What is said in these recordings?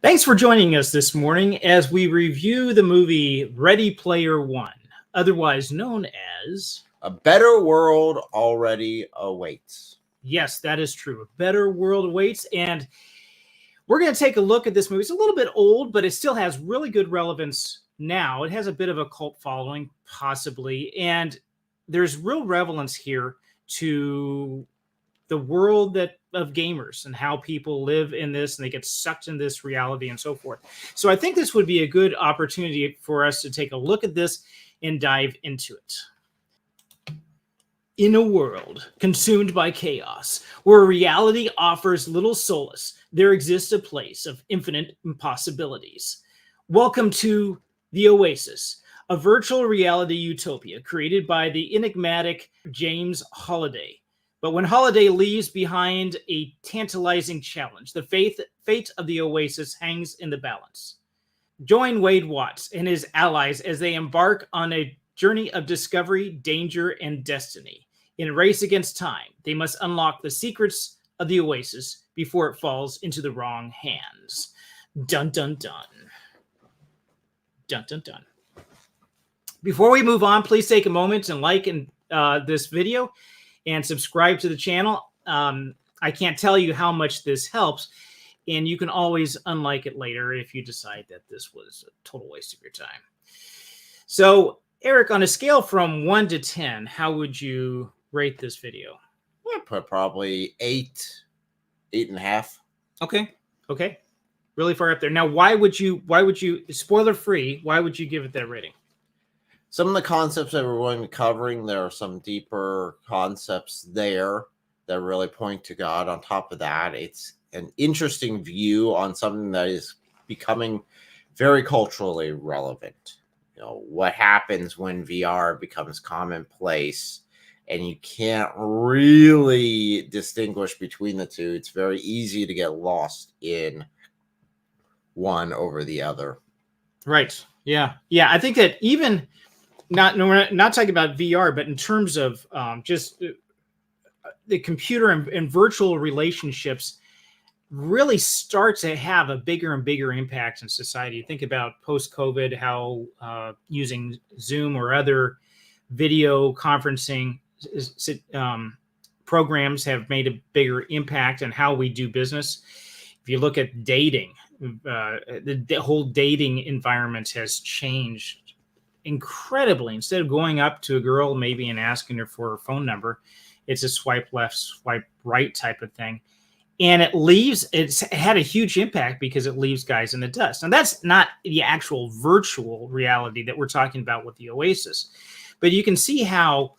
Thanks for joining us this morning as we review the movie Ready Player One, otherwise known as A Better World Already Awaits. Yes, that is true. A Better World Awaits. And we're going to take a look at this movie. It's a little bit old, but it still has really good relevance now. It has a bit of a cult following, possibly. And there's real relevance here to the world of gamers and how people live in this and they get sucked in this reality and so forth. So I think this would be a good opportunity for us to take a look at this and dive into it. In a world consumed by chaos, where reality offers little solace, there exists a place of infinite impossibilities. Welcome to the OASIS, a virtual reality utopia created by the enigmatic James Holliday. But when Holliday leaves behind a tantalizing challenge, the fate of the OASIS hangs in the balance. Join Wade Watts and his allies as they embark on a journey of discovery, danger, and destiny. In a race against time, they must unlock the secrets of the OASIS before it falls into the wrong hands. Dun, dun, dun. Dun, dun, dun. Before we move on, please take a moment and like this video and subscribe to the channel. I can't tell you how much this helps, and you can always unlike it later if you decide that this was a total waste of your time. So, Eric, on a scale from 1 to 10, how would you rate this video? I'd put probably 8.5. Okay. Really far up there. Now, why would you, spoiler free, why would you give it that rating? Some of the concepts that we're going to be covering, there are some deeper concepts there that really point to God. On top of that, it's an interesting view on something that is becoming very culturally relevant. You know, what happens when VR becomes commonplace and you can't really distinguish between the two. It's very easy to get lost in one over the other. Right. Yeah. I think that even we're not talking about VR, but in terms of just the computer and virtual relationships really start to have a bigger and bigger impact in society. Think about post-COVID, how using Zoom or other video conferencing programs have made a bigger impact on how we do business. If you look at dating, the whole dating environment has changed incredibly. Instead of going up to a girl maybe and asking her for her phone number, it's a swipe left, swipe right type of thing. And it's had a huge impact because it leaves guys in the dust. And that's not the actual virtual reality that we're talking about with the OASIS. But you can see how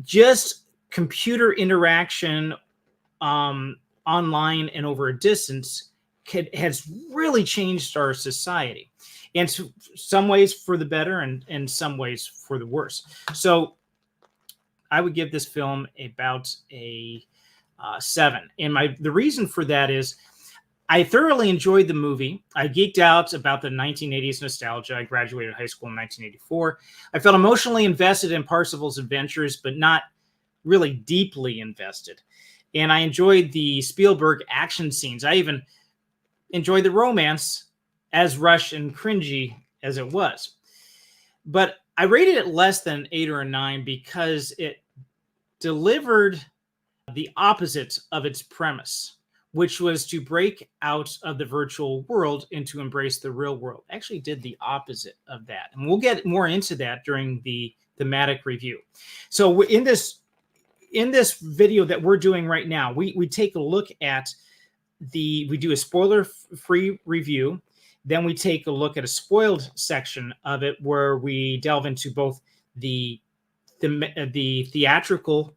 just computer interaction online and over a distance has really changed our society. In some ways for the better and in some ways for the worse. So I would give this film about a 7. And the reason for that is I thoroughly enjoyed the movie. I geeked out about the 1980s nostalgia. I graduated high school in 1984. I felt emotionally invested in Parsifal's adventures, but not really deeply invested. And I enjoyed the Spielberg action scenes. I even enjoyed the romance, as rushed and cringy as it was. But I rated it less than 8 or a 9 because it delivered the opposite of its premise, which was to break out of the virtual world and to embrace the real world. Actually did the opposite of that. And we'll get more into that during the thematic review. So in this video that we're doing right now, we take a look at we do a spoiler-free review. Then we take a look at a spoiled section of it where we delve into both the theatrical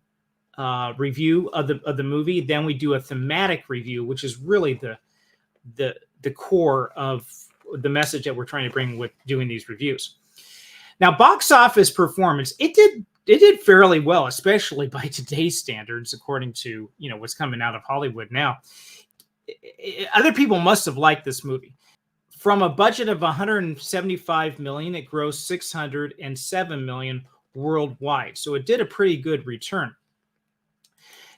review of the movie. Then we do a thematic review, which is really the core of the message that we're trying to bring with doing these reviews. Now, box office performance, it did fairly well, especially by today's standards, according to what's coming out of Hollywood now. Other people must have liked this movie. From a budget of $175 million, it grossed $607 million worldwide. So it did a pretty good return.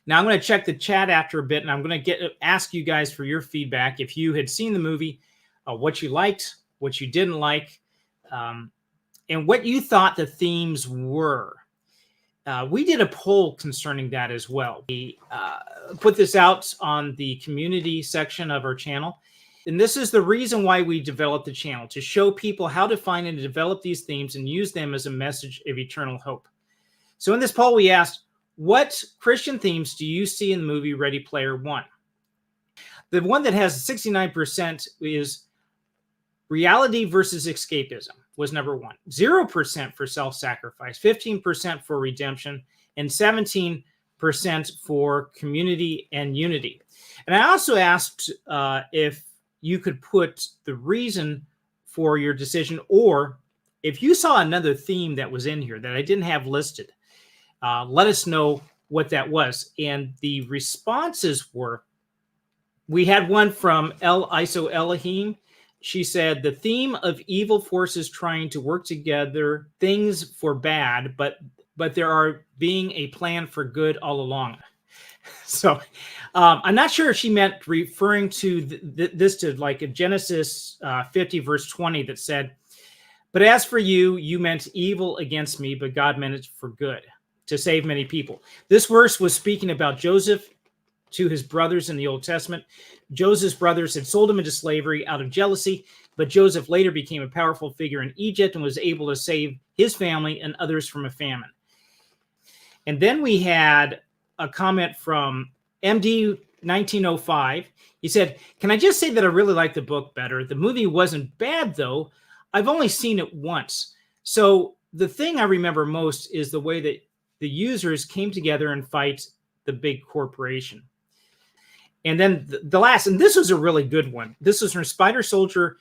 Now I'm going to check the chat after a bit, and I'm going to ask you guys for your feedback. If you had seen the movie, what you liked, what you didn't like, and what you thought the themes were. We did a poll concerning that as well. We put this out on the community section of our channel. And this is the reason why we developed the channel, to show people how to find and develop these themes and use them as a message of eternal hope. So in this poll, we asked, what Christian themes do you see in the movie Ready Player One? The one that has 69% is reality versus escapism was number one. 0% for self-sacrifice, 15% for redemption, and 17% for community and unity. And I also asked if you could put the reason for your decision, or if you saw another theme that was in here that I didn't have listed, let us know what that was. And the responses were, we had one from El Iso Elohim. She said, the theme of evil forces trying to work together, things for bad, but there are being a plan for good all along. So I'm not sure if she meant referring to this to like a Genesis 50 verse 20 that said, but as for you, you meant evil against me, but God meant it for good, to save many people. This verse was speaking about Joseph to his brothers in the Old Testament. Joseph's brothers had sold him into slavery out of jealousy, but Joseph later became a powerful figure in Egypt and was able to save his family and others from a famine. And then we had a comment from MD 1905. He said, can I just say that I really like the book better? The movie wasn't bad, though. I've only seen it once. So the thing I remember most is the way that the users came together and fight the big corporation. And then the last, and this was a really good one. This was from Spider Soldier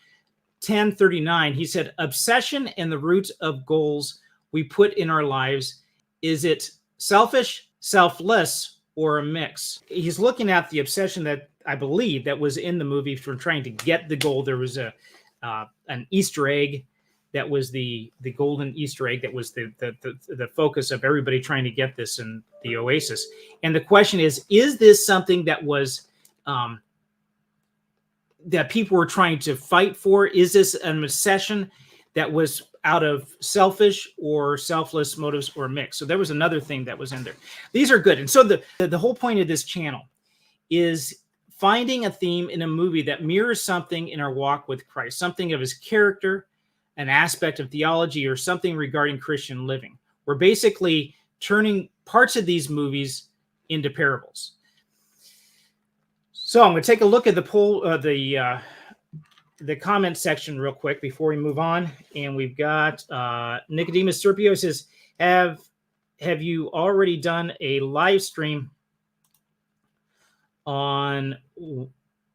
1039. He said, obsession and the root of goals we put in our lives. Is it selfish, selfless, or a mix? He's looking at the obsession that I believe that was in the movie from trying to get the goal. There was an Easter egg that was the golden Easter egg that was the focus of everybody trying to get this in the OASIS. And the question is this something that was that people were trying to fight for? Is this an obsession that was out of selfish or selfless motives, or a mix? So there was another thing that was in there. These are good. And so the whole point of this channel is finding a theme in a movie that mirrors something in our walk with Christ, something of his character, an aspect of theology, or something regarding Christian living. We're basically turning parts of these movies into parables. So I'm going to take a look at the poll, the comment section real quick before we move on. And we've got Nicodemus Serpio says, have you already done a live stream on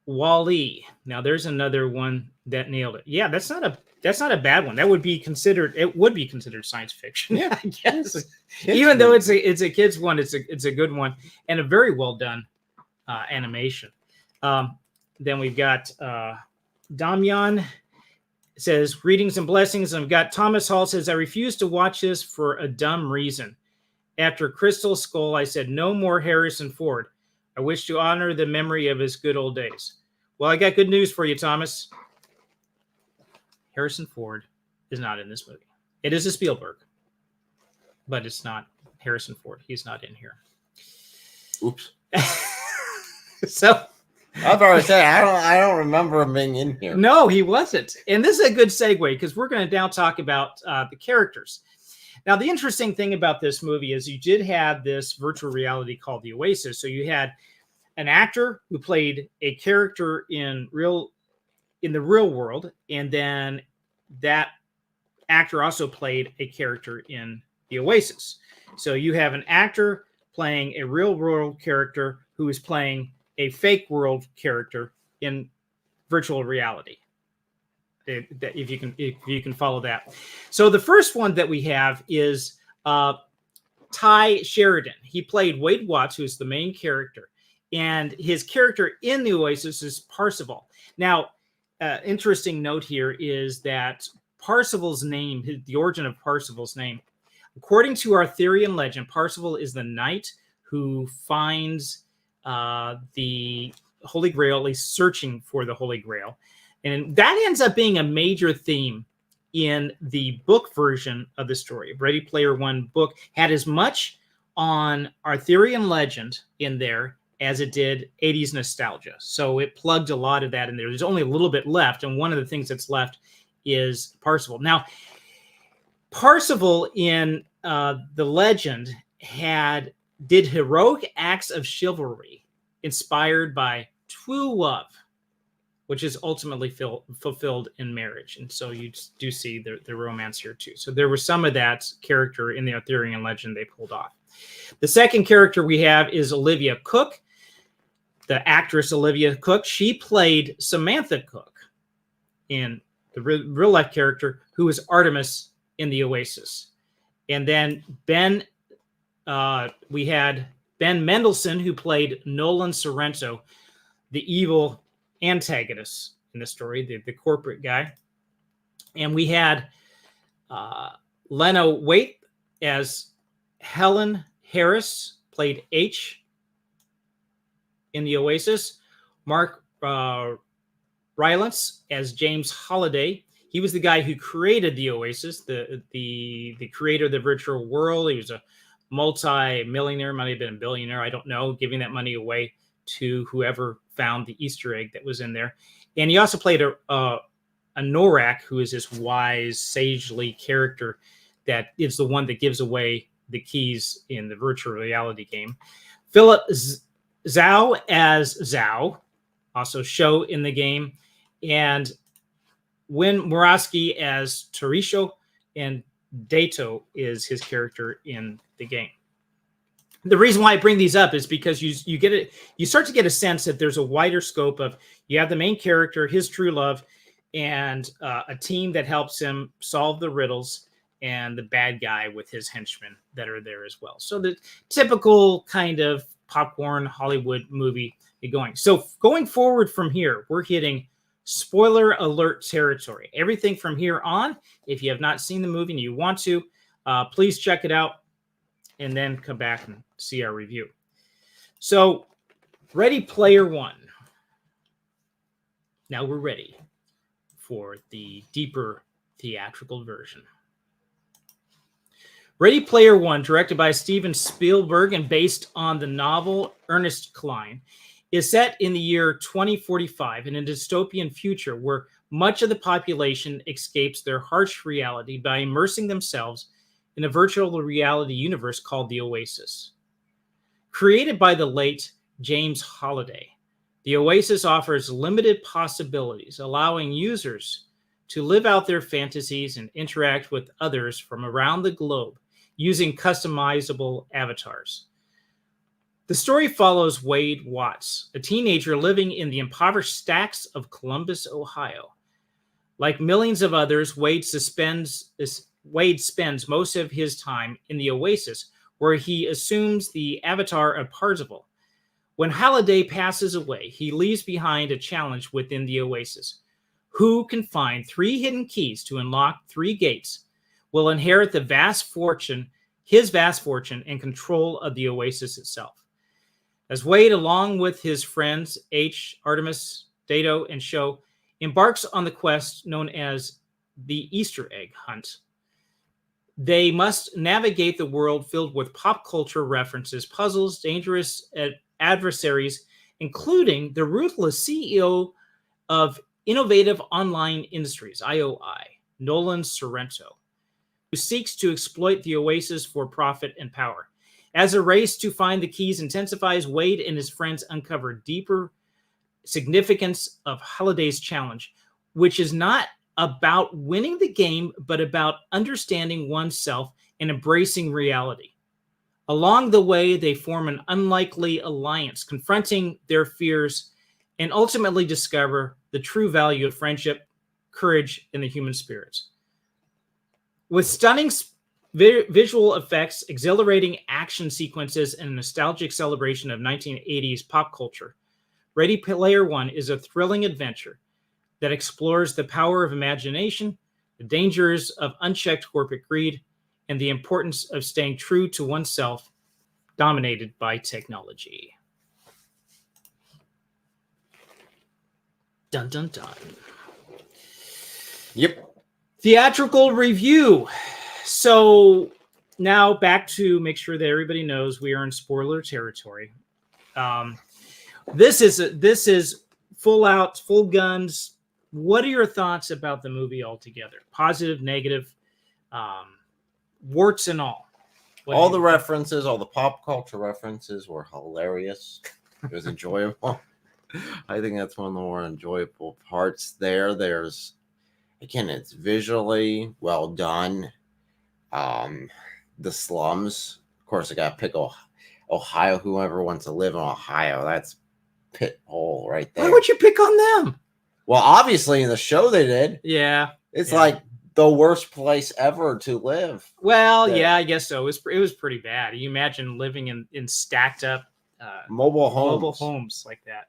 Wall-E? Now there's another one that nailed it. Yeah, that's not a bad one. That would be considered, it would be considered science fiction. Yeah, I guess. Even though it's a kid's one, it's a good one and a very well done animation. Then we've got Damian says, greetings and blessings. And I've got Thomas Hall says, I refuse to watch this for a dumb reason. After Crystal Skull, I said, no more Harrison Ford. I wish to honor the memory of his good old days. Well, I got good news for you, Thomas. Harrison Ford is not in this movie. It is a Spielberg, but it's not Harrison Ford. He's not in here. Oops. So I've already said I don't remember him being in here. No, he wasn't. And this is a good segue because we're going to now talk about the characters. Now, the interesting thing about this movie is you did have this virtual reality called the OASIS. So you had an actor who played a character in the real world, and then that actor also played a character in the OASIS. So you have an actor playing a real world character who is playing a fake world character in virtual reality. If you can follow that. So the first one that we have is Ty Sheridan. He played Wade Watts, who's the main character, and his character in the OASIS is Parzival. Now, interesting note here is that Parzival's name, the origin of Parzival's name, according to Arthurian legend, Parzival is the knight who finds the Holy Grail, at least searching for the Holy Grail. And that ends up being a major theme in the book version of the story. Ready Player One book had as much on Arthurian legend in there as it did 80s nostalgia. So it plugged a lot of that in there. There's only a little bit left, and one of the things that's left is Parsifal. Now, Parsifal in the legend did heroic acts of chivalry inspired by true love, which is ultimately fulfilled in marriage. And so you do see the romance here too. So there was some of that character in the Arthurian legend they pulled off. The second character we have is Olivia Cooke, the actress Olivia Cooke. She played Samantha Cooke in the real life character, who is Artemis in the OASIS. And then we had Ben Mendelsohn, who played Nolan Sorrento, the evil antagonist in the story, the corporate guy. And we had Lena Waithe as Helen Harris, played H in the OASIS. Mark Rylance as James Holliday. He was the guy who created the OASIS, the creator of the virtual world. He was a multi-millionaire, might have been a billionaire, I don't know, giving that money away to whoever found the Easter egg that was in there. And he also played a Norak, who is this wise, sagely character that is the one that gives away the keys in the virtual reality game. Philip Zhao as Zhao, also show in the game. And Win Moraski as Tarisho, and Dato is his character in the game. The reason why I bring these up is because you start to get a sense that there's a wider scope of, you have the main character, his true love, and a team that helps him solve the riddles, and the bad guy with his henchmen that are there as well. So the typical kind of popcorn Hollywood movie going. So going forward from here, we're hitting spoiler alert territory. Everything from here on, if you have not seen the movie and you want to, please check it out and then come back and see our review. So, Ready Player One. Now we're ready for the deeper theatrical version. Ready Player One, directed by Steven Spielberg and based on the novel Ernest Cline, is set in the year 2045 in a dystopian future where much of the population escapes their harsh reality by immersing themselves in a virtual reality universe called the OASIS. Created by the late James Holliday, the OASIS offers limited possibilities, allowing users to live out their fantasies and interact with others from around the globe using customizable avatars. The story follows Wade Watts, a teenager living in the impoverished stacks of Columbus, Ohio. Like millions of others, Wade spends most of his time in the OASIS, where he assumes the avatar of Parsifal. When Halliday passes away, he leaves behind a challenge within the OASIS. Who can find 3 hidden keys to unlock 3 gates will inherit his vast fortune and control of the OASIS itself. As Wade, along with his friends H, Artemis, Dato, and Sho, embarks on the quest known as the Easter egg hunt, they must navigate the world filled with pop culture references, puzzles, dangerous adversaries, including the ruthless CEO of Innovative Online Industries, IOI, Nolan Sorrento, who seeks to exploit the OASIS for profit and power. As a race to find the keys intensifies, Wade and his friends uncover deeper significance of Holliday's challenge, which is not about winning the game, but about understanding oneself and embracing reality. Along the way, they form an unlikely alliance, confronting their fears and ultimately discover the true value of friendship, courage, and the human spirits. With stunning visual effects, exhilarating action sequences, and a nostalgic celebration of 1980s pop culture, Ready Player One is a thrilling adventure that explores the power of imagination, the dangers of unchecked corporate greed, and the importance of staying true to oneself dominated by technology. Dun dun dun. Yep. Theatrical review. So now back to make sure that everybody knows we are in spoiler territory. This is full out, full guns. What are your thoughts about the movie altogether? Positive, negative, warts and all. All the references, all the pop culture references were hilarious. It was enjoyable. I think that's one of the more enjoyable parts there. There's, again, it's visually well done. The slums, of course, I got to pick Ohio. Whoever wants to live in Ohio, that's pit hole right there. Why would you pick on them? Well, obviously in the show they did. Yeah. It's like the worst place ever to live. Well, yeah, I guess so. It was pretty bad. You imagine living in stacked up mobile homes like that.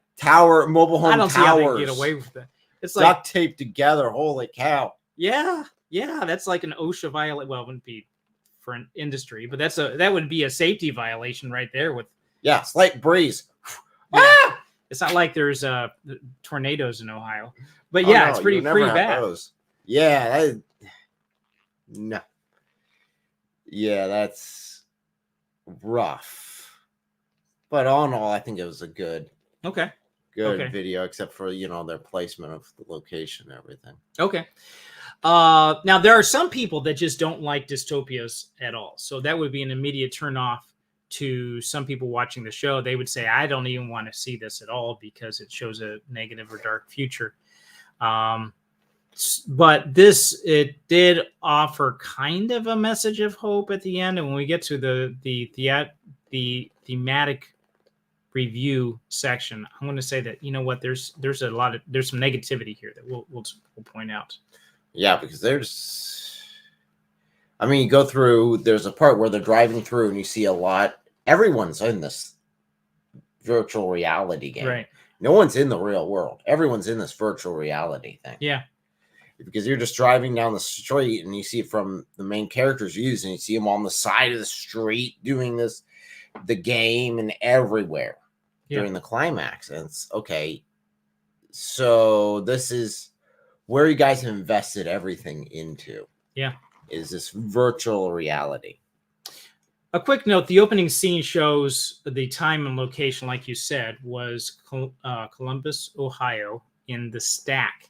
Mobile home towers. I don't see how they get away with that. It's like duct taped together. Holy cow. Yeah. That's like an OSHA violation. Well, it wouldn't be for an industry, but that would be a safety violation right there with slight breeze. Yeah. Ah! It's not like there's tornadoes in Ohio. But yeah, it's pretty bad. Those. Yeah, no. Yeah, that's rough. But all in all, I think it was a good video, except for, their placement of the location and everything. Okay. Now, there are some people that just don't like dystopias at all. So that would be an immediate turn off to some people watching the show. They would say, I don't even want to see this at all because it shows a negative or dark future. But it did offer kind of a message of hope at the end. And when we get to the thematic review section, I'm going to say that, there's some negativity here that we'll point out. Yeah, because you go through, there's a part where they're driving through and you see everyone's in this virtual reality game. Right. No one's in the real world. Everyone's in this virtual reality thing. Yeah. Because you're just driving down the street and you see from the main character's views and you see them on the side of the street doing the game and everywhere during the climax. And it's okay. So this is where you guys have invested everything into. Yeah. Is this virtual reality. A quick note, the opening scene shows the time and location, like you said, was Columbus, Ohio, in the stack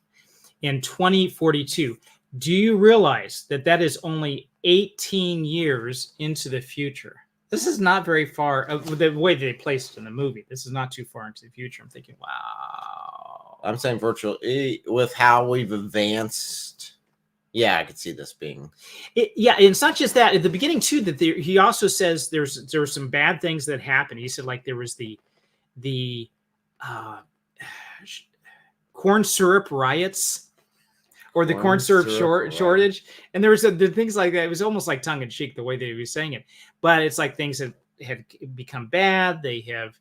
in 2042. Do you realize that is only 18 years into the future? This is not very far. The way they placed it in the movie, this is not too far into the future. I'm thinking, wow. I'm saying virtual, with how we've advanced. Yeah, I could see this being. And it's not just that. At the beginning, too, that he also says there were some bad things that happened. He said, like, there was the corn syrup riots or the corn syrup shortage. And there was the things like that. It was almost like tongue-in-cheek the way that he was saying it. But it's like things that have become bad. They have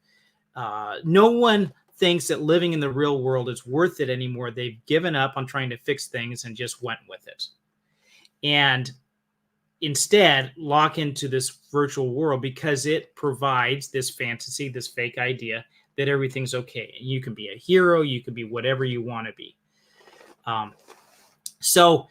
no one thinks that living in the real world is worth it anymore. They've given up on trying to fix things and just went with it. And instead lock into this virtual world because it provides this fantasy, this fake idea that everything's okay. And you can be a hero. You can be whatever you want to be. So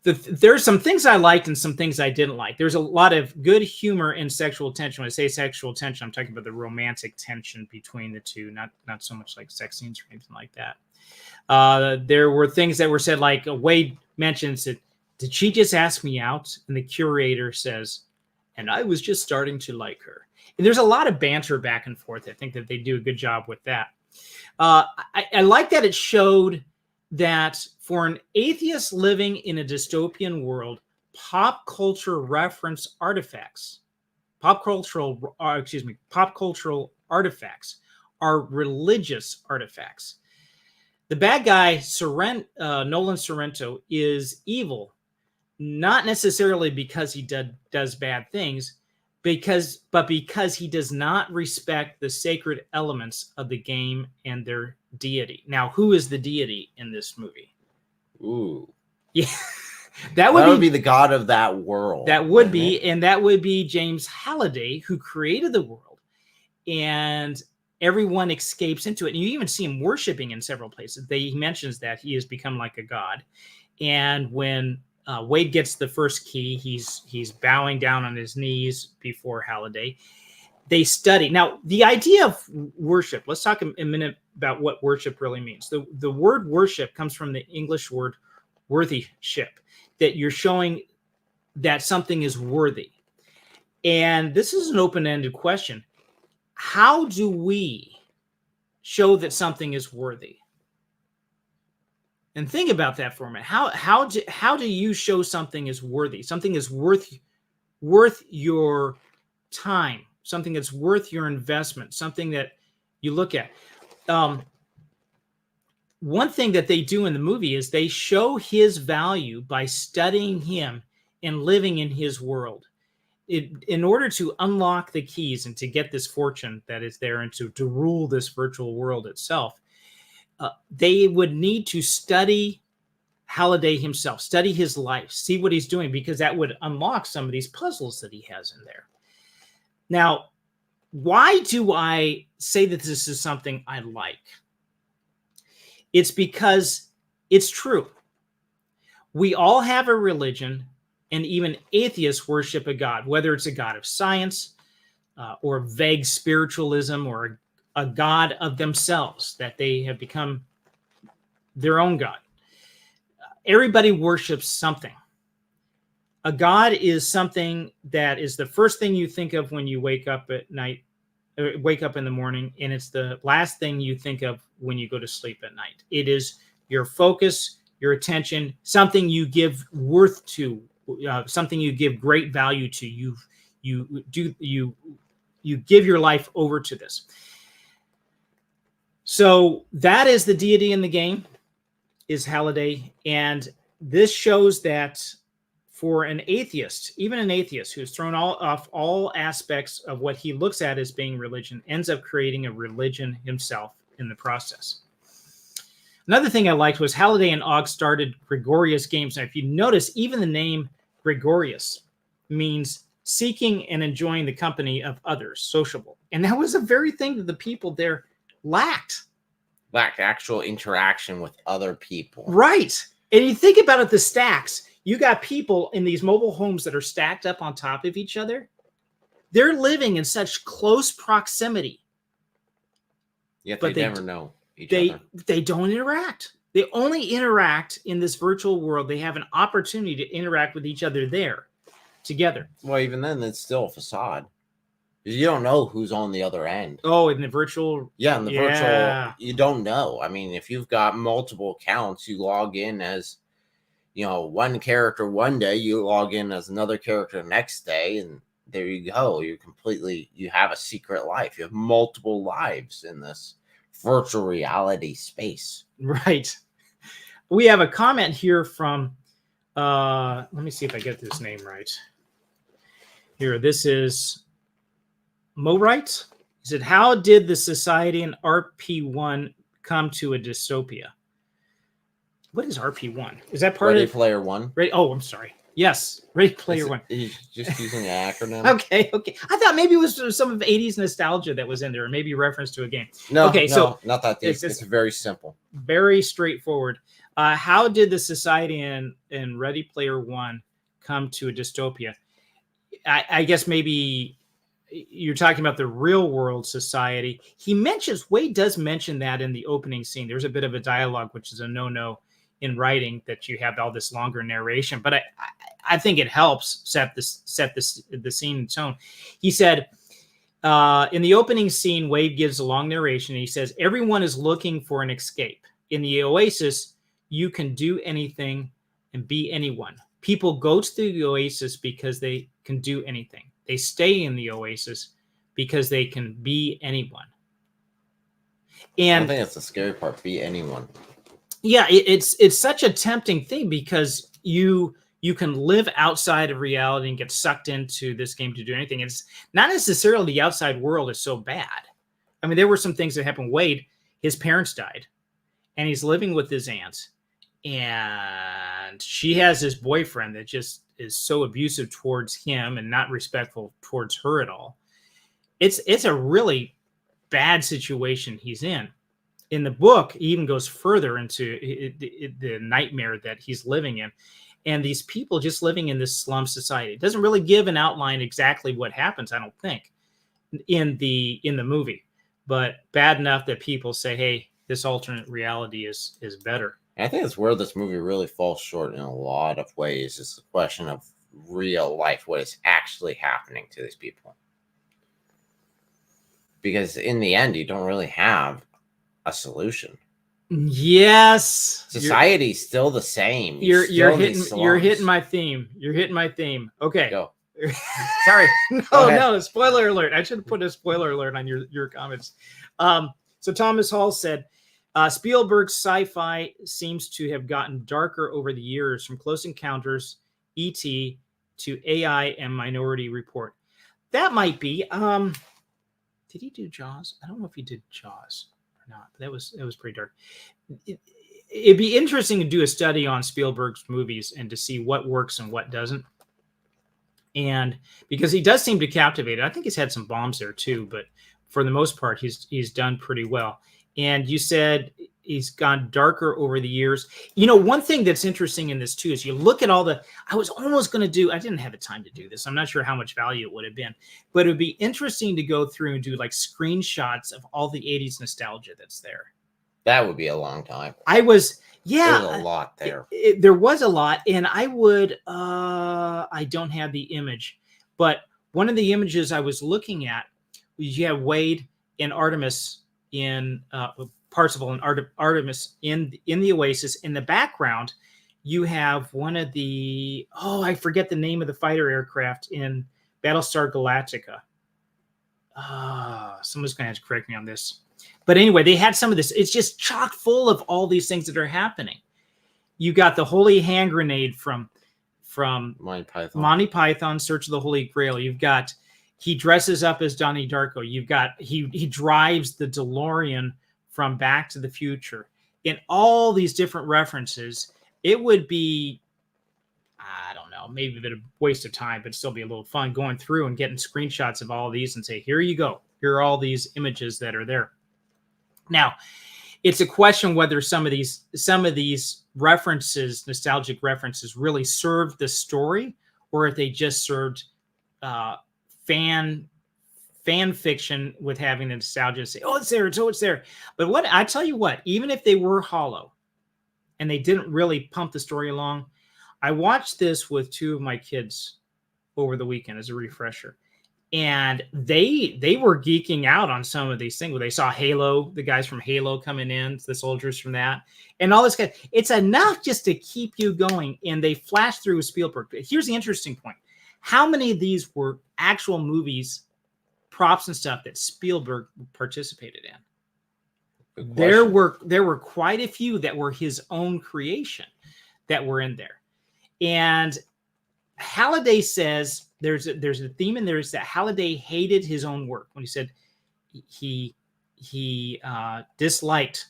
there's some things I liked and some things I didn't like. There's a lot of good humor and sexual tension. When I say sexual tension, I'm talking about the romantic tension between the two, not so much like sex scenes or anything like that. There were things that were said, like Wade mentions that, did she just ask me out? And the curator says, and I was just starting to like her. And there's a lot of banter back and forth. I think that they do a good job with that. I like that it showed that for an atheist living in a dystopian world, pop cultural artifacts are religious artifacts. The bad guy, Nolan Sorrento, is evil, not necessarily because he does bad things, but because he does not respect the sacred elements of the game and their deity. Now, who is the deity in this movie? Ooh. Yeah. That would be be the god of that world. That would be, and that would be James Halliday, who created the world, and everyone escapes into it. And you even see him worshiping in several places. He mentions that he has become like a god. And when Wade gets the first key, he's bowing down on his knees before Halliday. They study. Now, the idea of worship, let's talk a minute about what worship really means. The word worship comes from the English word worthyship, that you're showing that something is worthy. And this is an open-ended question. How do we show that something is worthy? And think about that for a minute. How do you show something is worthy? Something is worth your time, something that's worth your investment, something that you look at. One thing that they do in the movie is they show his value by studying him and living in his world. In order to unlock the keys and to get this fortune that is there and to rule this virtual world itself, they would need to study Halliday himself, study his life, see what he's doing, because that would unlock some of these puzzles that he has in there. Now, why do I say that this is something I like? It's because it's true. We all have a religion, and even atheists worship a god, whether it's a god of science or vague spiritualism or a god of themselves, that they have become their own god. Everybody worships something. A god is something that is the first thing you think of when you wake up at night, wake up in the morning, and it's the last thing you think of when you go to sleep at night. It is your focus, your attention, something you give worth to, something you give great value to. You give your life over to this. So that is the deity in the game, is Halliday, and this shows that for an atheist, even an atheist who's thrown off all aspects of what he looks at as being religion, ends up creating a religion himself in the process. Another thing I liked was Halliday and Ogg started Gregorius games. Now, if you notice, even the name Gregorius means seeking and enjoying the company of others, sociable. And that was a very thing that the people there lacked. Lacked actual interaction with other people. Right. And you think about it, the stacks. You got people in these mobile homes that are stacked up on top of each other. They're living in such close proximity. Yet they never know each other. They don't interact. They only interact in this virtual world. They have an opportunity to interact with each other there together. Well, even then, it's still a facade. You don't know who's on the other end. Oh, in the virtual? Yeah, in the virtual, you don't know. I mean, if you've got multiple accounts, you log in as, one character one day, you log in as another character the next day, and there you go. You have a secret life. You have multiple lives in this virtual reality space. Right. We have a comment here from, let me see if I get this name right. Here, this is Mowright. He said, how did the society in RP1 come to a dystopia? What is RP1? Is that part Ready of Player One? Oh, I'm sorry. Yes, Ready Player One. He's just using an acronym. Okay. I thought maybe it was some of 80s nostalgia that was in there, or maybe reference to a game. No, so not that deep. It's very simple. Very straightforward. How did the society in Ready Player One come to a dystopia? I guess maybe you're talking about the real world society. Wade does mention that in the opening scene. There's a bit of a dialogue, which is a no-no in writing, that you have all this longer narration, but I think it helps set the scene and tone. He said, in the opening scene, Wade gives a long narration, and he says, everyone is looking for an escape. In the OASIS, you can do anything and be anyone. People go to the OASIS because they can do anything. They stay in the OASIS because they can be anyone. And I think that's the scary part, be anyone. Yeah, it's such a tempting thing, because you can live outside of reality and get sucked into this game to do anything. It's not necessarily the outside world is so bad. I mean, there were some things that happened. Wade, his parents died, and he's living with his aunt, and and she has this boyfriend that just is so abusive towards him and not respectful towards her at all. It's a really bad situation he's in. In the book, he even goes further into the nightmare that he's living in, and these people just living in this slum society. It doesn't really give an outline exactly what happens, I don't think, in the movie, but bad enough that people say, hey, this alternate reality is better. And I think it's where this movie really falls short in a lot of ways. It's a question of real life, what is actually happening to these people. Because in the end, you don't really have a solution. Yes, Society's still the same. You're hitting my theme. You're hitting my theme. Okay. Go. Sorry. No, spoiler alert. I should have put a spoiler alert on your comments. So Thomas Hall said, Spielberg's sci-fi seems to have gotten darker over the years, from Close Encounters, E.T. to AI and Minority Report. That might be. Did he do Jaws? I don't know if he did Jaws or not, but that was pretty dark. It'd be interesting to do a study on Spielberg's movies and to see what works and what doesn't. And because he does seem to captivate it. I think he's had some bombs there too, but for the most part, he's done pretty well. And you said he's gone darker over the years. You know, one thing that's interesting in this too is you look at all the. I was almost going to do. I didn't have the time to do this. I'm not sure how much value it would have been, but it would be interesting to go through and do like screenshots of all the '80s nostalgia that's there. That would be a long time. There's a lot there. There was a lot, and I would. I don't have the image, but one of the images I was looking at, you have Wade and Artemis in Parzival and Artemis in the Oasis. In the background, you have one of the I forget the name of the fighter aircraft in Battlestar Galactica. Someone's going to have to correct me on this. But anyway, they had some of this. It's just chock full of all these things that are happening. You got the holy hand grenade from Monty Python, Search of the Holy Grail. You've got he dresses up as Donnie Darko. You've got he drives the DeLorean from Back to the Future. In all these different references, it would be, I don't know, maybe a bit of waste of time, but still be a little fun going through and getting screenshots of all of these and say, here you go. Here are all these images that are there. Now, it's a question whether some of these references, nostalgic references, really served the story, or if they just served fan fiction with having the nostalgia to say, oh, it's there. But what I tell you what, even if they were hollow and they didn't really pump the story along, I watched this with two of my kids over the weekend as a refresher. And they were geeking out on some of these things. Where they saw Halo, the guys from Halo coming in, the soldiers from that, and all this guy. It's enough just to keep you going. And they flash through Spielberg. Here's the interesting point: how many of these were actual movies, props and stuff that Spielberg participated in? There were quite a few that were his own creation that were in there. And Halliday says there's a theme in there is that Halliday hated his own work when he said he disliked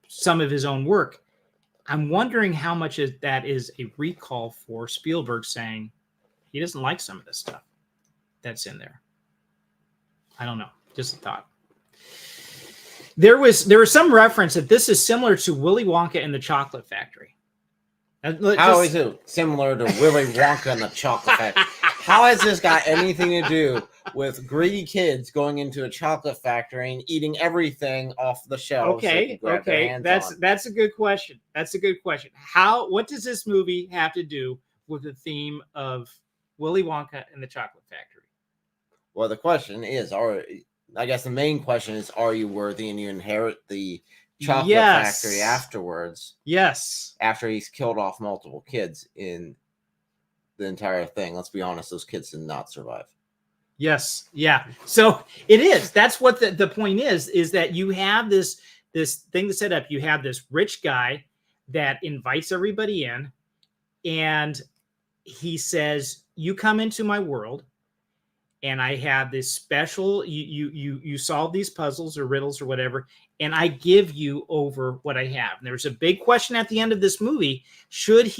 some of his own work. I'm wondering how much of that is a recall for Spielberg saying he doesn't like some of the stuff that's in there. I don't know. Just a thought. There was some reference that this is similar to Willy Wonka and the Chocolate Factory. How is it similar to Willy Wonka and the Chocolate Factory? How has this got anything to do with greedy kids going into a chocolate factory and eating everything off the shelves? Okay. That's a good question. What does this movie have to do with the theme of Willy Wonka and the Chocolate Factory? Well, the question is, I guess the main question is, are you worthy and you inherit the chocolate factory afterwards? Yes. After he's killed off multiple kids in the entire thing. Let's be honest, those kids did not survive. Yes. Yeah. So it is. That's what the point is that you have this thing to set up. You have this rich guy that invites everybody in, and he says, you come into my world, and I have this special, you solve these puzzles or riddles or whatever, and I give you over what I have. And there's a big question at the end of this movie. Should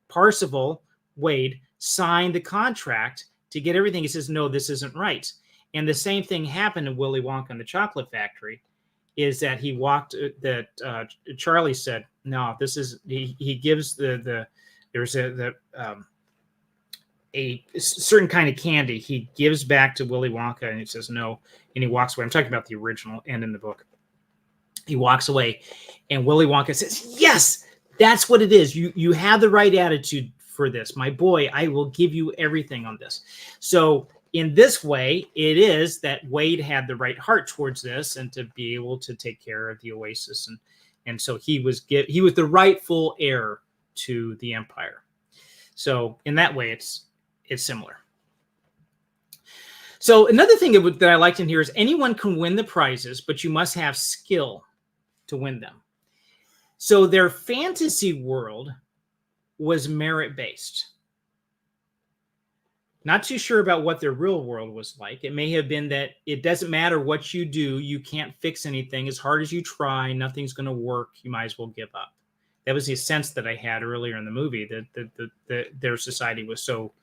Parzival, Wade, sign the contract to get everything? He says, no, this isn't right. And the same thing happened in Willy Wonka and the Chocolate Factory, is that Charlie said, no, this is, he gives there's a certain kind of candy he gives back to Willy Wonka, and he says no, and he walks away. I'm talking about the original and in the book. He walks away, and Willy Wonka says, yes, that's what it is. You have the right attitude for this. My boy, I will give you everything on this. So in this way, it is that Wade had the right heart towards this and to be able to take care of the Oasis. And so he was the rightful heir to the empire. So in that way, it's similar. So another thing that I liked in here is anyone can win the prizes, but you must have skill to win them. So their fantasy world was merit-based. Not too sure about what their real world was like. It may have been that it doesn't matter what you do, you can't fix anything. As hard as you try, nothing's going to work. You might as well give up. That was the sense that I had earlier in the movie, that their society was so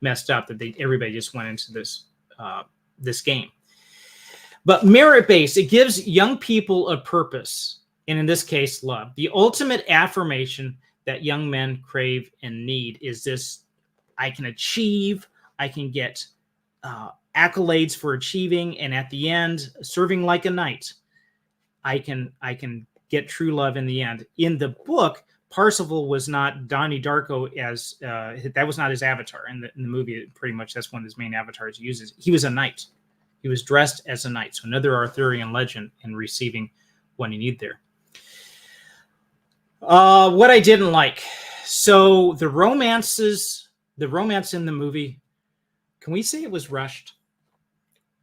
messed up that everybody just went into this game. But merit-based, it gives young people a purpose, and in this case, love. The ultimate affirmation that young men crave and need is this: I can achieve, I can get accolades for achieving, and at the end, serving like a knight, I can get true love in the end. In the book, Parzival was not Donnie Darko as that was not his avatar. In the movie, pretty much that's one of his main avatars he uses. He was a knight. He was dressed as a knight. So another Arthurian legend in receiving what you need there. What I didn't like. So the romance in the movie, can we say it was rushed?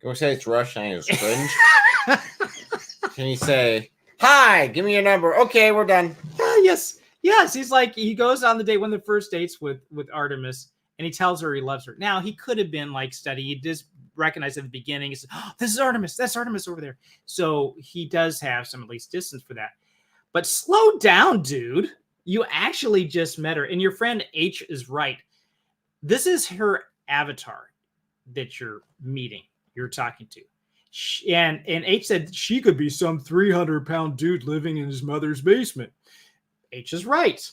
Can we say it's rushed and it's cringe? Can you say, hi, give me your number. Okay, we're done. Yes. He's like, he goes on one of the first dates with Artemis, and he tells her he loves her. Now, he could have been like study. He just recognized at the beginning, he says, oh, this is Artemis. That's Artemis over there. So he does have some at least distance for that. But slow down, dude. You actually just met her. And your friend H is right. This is her avatar that you're meeting, you're talking to. And H said she could be some 300-pound dude living in his mother's basement. H is right.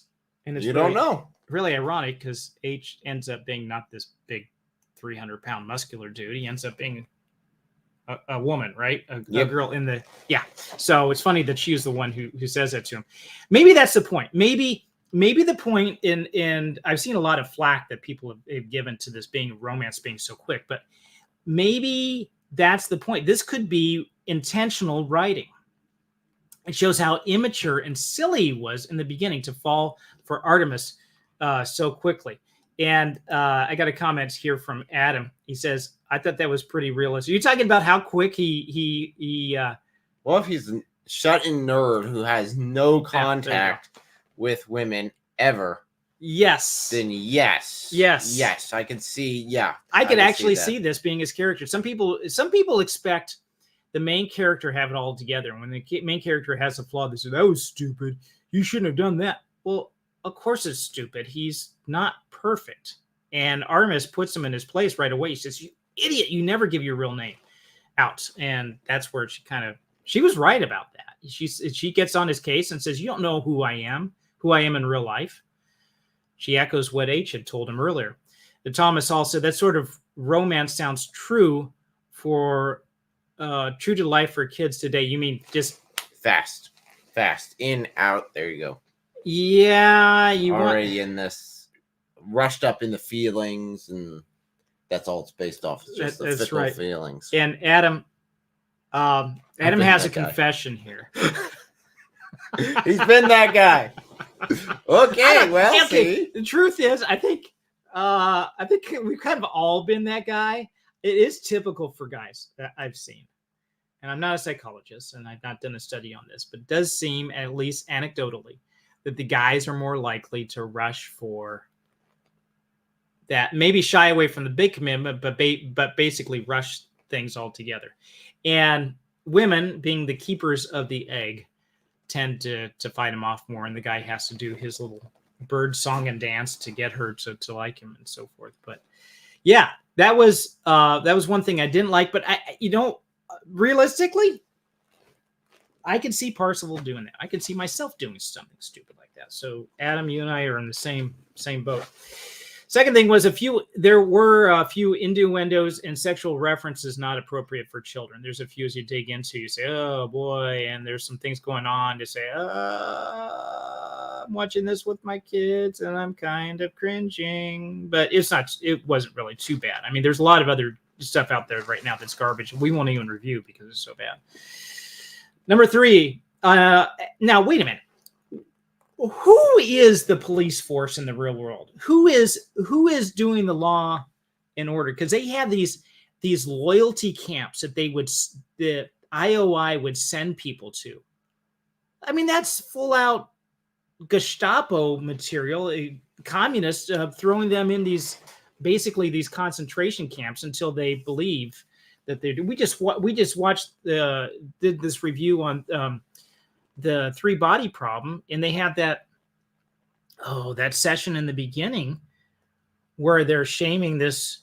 And it's don't know. Really ironic because H ends up being not this big 300-pound muscular dude. He ends up being a woman, right? A girl in the, yeah. So it's funny that she is the one who says that to him. Maybe that's the point. Maybe the point in I've seen a lot of flack that people have given to this romance being so quick, but maybe that's the point. This could be intentional writing. It shows how immature and silly he was in the beginning to fall for Artemis so quickly. And I got a comment here from Adam. He says, I thought that was pretty realistic. You're talking about how quick he well, if he's a shut-in nerd who has no contact with women ever, yes, then yes, I can see. Yeah, I could actually see this being his character. Some people expect the main character have it all together. When the main character has a flaw, they say, that was stupid. You shouldn't have done that. Well, of course it's stupid. He's not perfect. And Artemis puts him in his place right away. He says, you idiot, you never give your real name out. And that's where she was right about that. She gets on his case and says, you don't know who I am in real life. She echoes what H had told him earlier. The Thomas Hall said that sort of romance sounds true to life for kids today. You mean just fast, in, out. There you go. Yeah, in this, rushed up in the feelings, and that's all it's based off. It's just the fickle feelings. And Adam has a confession here. He's been that guy. Okay, see. The truth is, I think we've kind of all been that guy. It is typical for guys that I've seen. And I'm not a psychologist, and I've not done a study on this, but it does seem, at least anecdotally, that the guys are more likely to rush for that, maybe shy away from the big commitment, but basically rush things altogether. And women, being the keepers of the egg, tend to fight him off more, and the guy has to do his little bird song and dance to get her to like him and so forth. But yeah, that was one thing I didn't like. But realistically, I could see Parzival doing that. I could see myself doing something stupid like that. So Adam, you and I are in the same boat. Second thing was there were a few innuendos and sexual references not appropriate for children. There's a few as you dig into, you say, oh boy, and there's some things going on to say, I'm watching this with my kids and I'm kind of cringing, but it wasn't really too bad. I mean, there's a lot of other stuff out there right now that's garbage. We won't even review because it's so bad. Number 3, now wait a minute. Who is the police force in the real world? Who is doing the law and order? Because they have these loyalty camps that the IOI would send people to. I mean, that's full out Gestapo material. Communists throwing them in these concentration camps until they believe that they do. We just watched did this review on the 3 body problem, and they have that session in the beginning where they're shaming this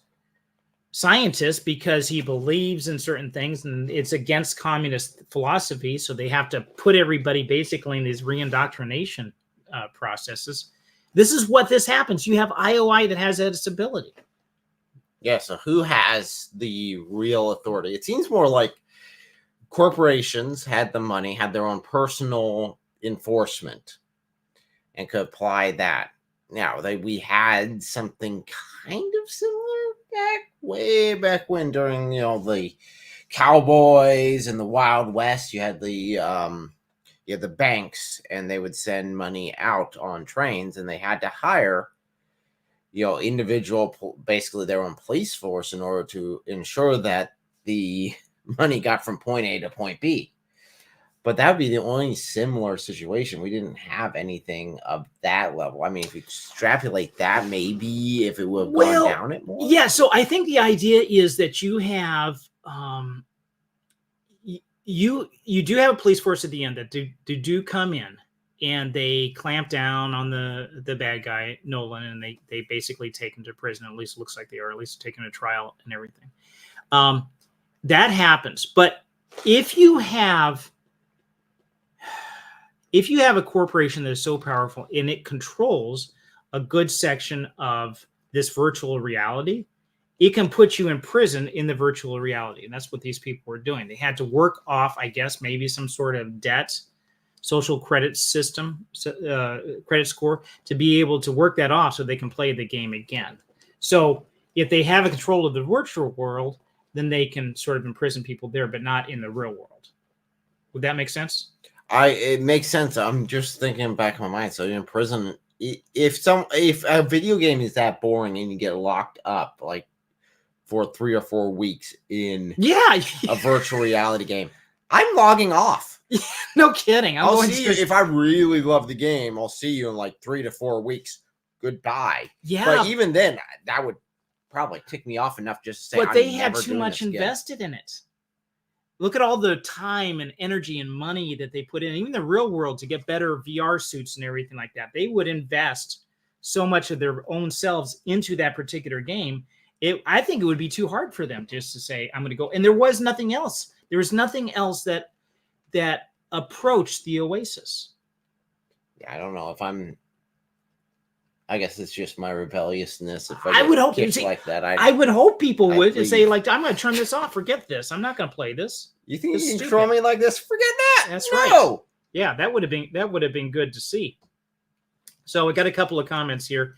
scientist because he believes in certain things and it's against communist philosophy, so they have to put everybody basically in these reindoctrination processes. This is what this happens. You have IOI that has that ability. Yeah, so who has the real authority? It seems more like corporations had the money, had their own personal enforcement, and could apply that. Now, we had something kind of similar way back when, during the cowboys and the Wild West. You had the banks, and they would send money out on trains, and they had to hire basically their own police force in order to ensure that the money got from point A to point B. But that would be the only similar situation. We didn't have anything of that level. I mean, if you extrapolate that, maybe if it would have gone down it more. Yeah, so I think the idea is that you have you do have a police force at the end that do come in, and they clamp down on the bad guy, Nolan, and they basically take him to prison. At least it looks like they are, at least taking a trial and everything. That happens. But if you have a corporation that is so powerful and it controls a good section of this virtual reality, it can put you in prison in the virtual reality. And that's what these people were doing. They had to work off, I guess, maybe some sort of debt, social credit system, credit score, to be able to work that off so they can play the game again. So if they have a control of the virtual world, then they can sort of imprison people there, but not in the real world. Would that make sense? It makes sense. I'm just thinking back in my mind. So in prison, if a video game is that boring and you get locked up like for 3 or 4 weeks in a virtual reality game, I'm logging off. No kidding. I'll see you if I really love the game. I'll see you in like 3 to 4 weeks. Goodbye. Yeah, but even then, that would probably tick me off enough just to say. But they had too much invested in it. Look at all the time and energy and money that they put in, even the real world, to get better VR suits and everything like that. They would invest so much of their own selves into that particular game. I think it would be too hard for them just to say, I'm going to go. And there was nothing else. There was nothing else that approached the OASIS. Yeah, I don't know if I guess it's just my rebelliousness. If I would hope like that, I would hope people would say, like, I'm going to turn this off. Forget this. I'm not going to play this. You think you can throw me like this? Forget that. That's right. Yeah, that would have been good to see. So we got a couple of comments here.